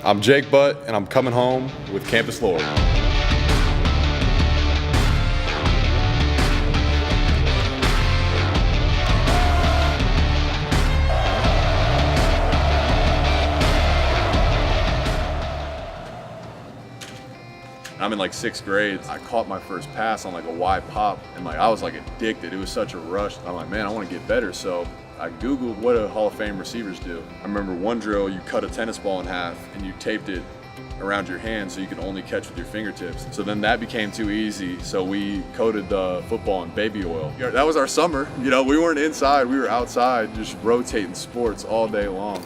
I'm Jake Butt, and I'm coming home with Campus Lore. I'm in like 6th grade. I caught my first pass on like a wide pop, and like I was like addicted. It was such a rush. I'm like, man, I want to get better. So I Googled what do Hall of Fame receivers do. I remember one drill, you cut a tennis ball in half and you taped it around your hand so you could only catch with your fingertips. So then that became too easy. So we coated the football in baby oil. That was our summer. You know, we weren't inside, we were outside just rotating sports all day long.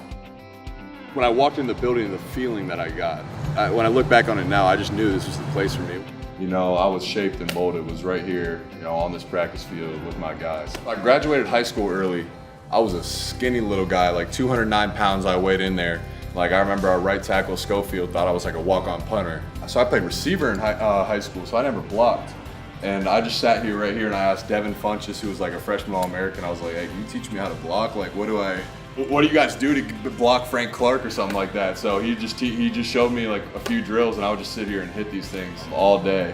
When I walked in the building, the feeling that I got, when I look back on it now, I just knew this was the place for me. You know, I was shaped and molded, was right here, you know, on this practice field with my guys. I graduated high school early. I was a skinny little guy, like 209 pounds I weighed in there. Like I remember our right tackle, Schofield, thought I was like a walk-on punter. So I played receiver in high school, so I never blocked. And I just sat here right here and I asked Devin Funchess, who was like a freshman All-American, I was like, hey, can you teach me how to block? Like, what do you guys do to block Frank Clark or something like that? So he just showed me like a few drills, and I would just sit here and hit these things all day.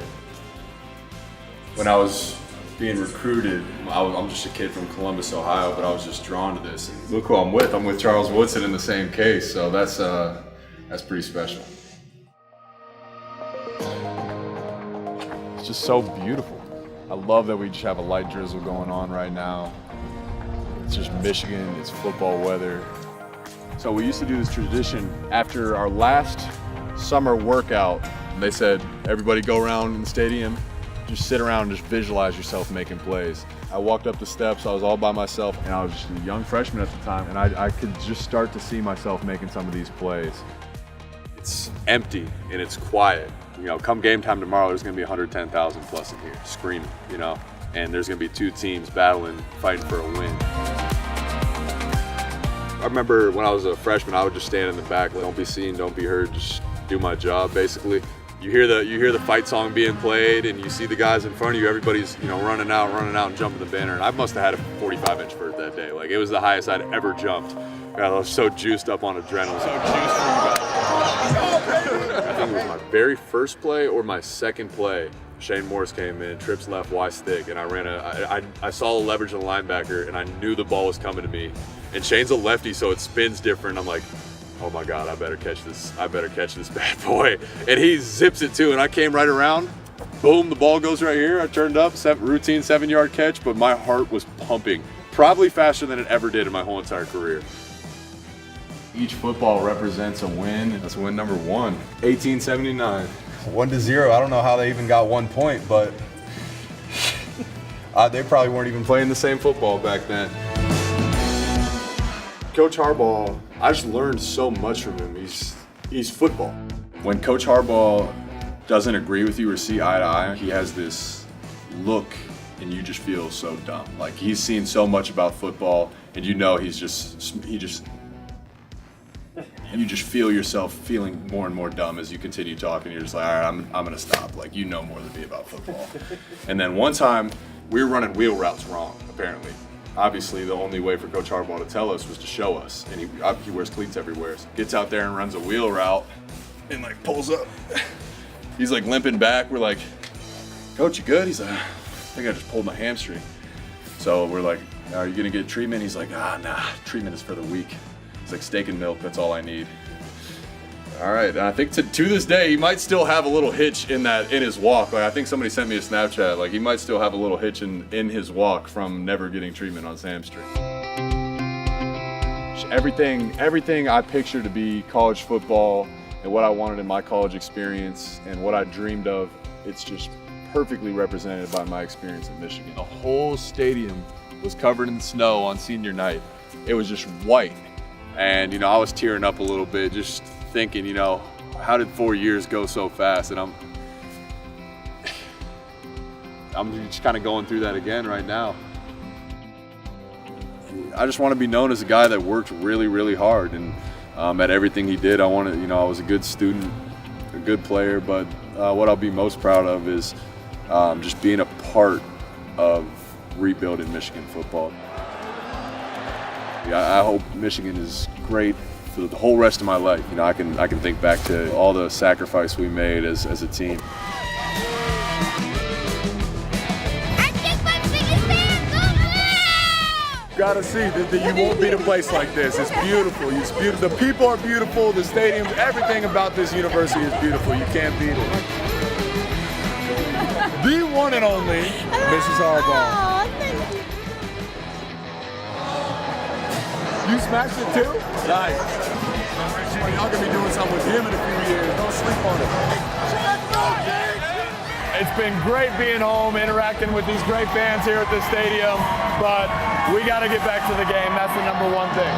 When I was being recruited, I'm just a kid from Columbus, Ohio, but I was just drawn to this. And look who I'm with. I'm with Charles Woodson in the same case, so that's pretty special. It's just so beautiful. I love that we just have a light drizzle going on right now. It's just Michigan, it's football weather. So we used to do this tradition after our last summer workout. They said, everybody go around in the stadium, just sit around and just visualize yourself making plays. I walked up the steps, I was all by myself, and I was just a young freshman at the time, and I could just start to see myself making some of these plays. It's empty and it's quiet. You know, come game time tomorrow, there's gonna be 110,000 plus in here, screaming, you know? And there's gonna be two teams battling, fighting for a win. I remember when I was a freshman, I would just stand in the back, don't be seen, don't be heard, just do my job, basically. You hear the fight song being played, and you see the guys in front of you, everybody's, you know, running out and jumping the banner. And I must have had a 45-inch vert that day. Like, it was the highest I'd ever jumped. God, I was so juiced up on adrenaline. I think it was my very first play or my second play. Shane Morris came in, trips left, Y stick, and I saw the leverage of the linebacker, and I knew the ball was coming to me. And Shane's a lefty, so it spins different. I'm like, oh my God, I better catch this bad boy. And he zips it too, and I came right around, boom, the ball goes right here. I turned up, routine 7-yard catch, but my heart was pumping, probably faster than it ever did in my whole entire career. Each football represents a win. That's win number 1, 1879. 1-0. I don't know how they even got 1 point, but they probably weren't even playing the same football back then. Coach Harbaugh, I just learned so much from him. He's football. When Coach Harbaugh doesn't agree with you or see eye to eye, he has this look and you just feel so dumb. Like, he's seen so much about football, and you know you just feel yourself feeling more and more dumb as you continue talking. You're just like, all right, I'm gonna stop. Like, you know more than me about football. And then one time, we were running wheel routes wrong, apparently. Obviously, the only way for Coach Harbaugh to tell us was to show us. And he wears cleats everywhere. So gets out there and runs a wheel route and like pulls up. He's like limping back. We're like, Coach, you good? He's like, I think I just pulled my hamstring. So we're like, are you gonna get treatment? He's like, nah, treatment is for the weak. It's like steak and milk, that's all I need. All right, and I think to this day, he might still have a little hitch in his walk. Like, I think somebody sent me a Snapchat, like he might still have a little hitch in his walk from never getting treatment on his hamstring. Everything I pictured to be college football and what I wanted in my college experience and what I dreamed of, it's just perfectly represented by my experience in Michigan. The whole stadium was covered in snow on senior night. It was just white. And, you know, I was tearing up a little bit, just thinking, you know, how did 4 years go so fast? And I'm just kind of going through that again right now. I just want to be known as a guy that worked really, really hard, and at everything he did. I was a good student, a good player, but what I'll be most proud of is just being a part of rebuilding Michigan football. I hope Michigan is great for the whole rest of my life. You know, I can think back to all the sacrifice we made as a team. Gotta see that you won't beat a place like this. It's beautiful. It's beautiful. The people are beautiful. The stadium, everything about this university is beautiful. You can't beat it. The one and only Mrs. Harbaugh. You smashed it too? Nice. Y'all gonna be doing something with him in a few years. Don't sleep on it. It's been great being home, interacting with these great fans here at the stadium, but we got to get back to the game. That's the number one thing.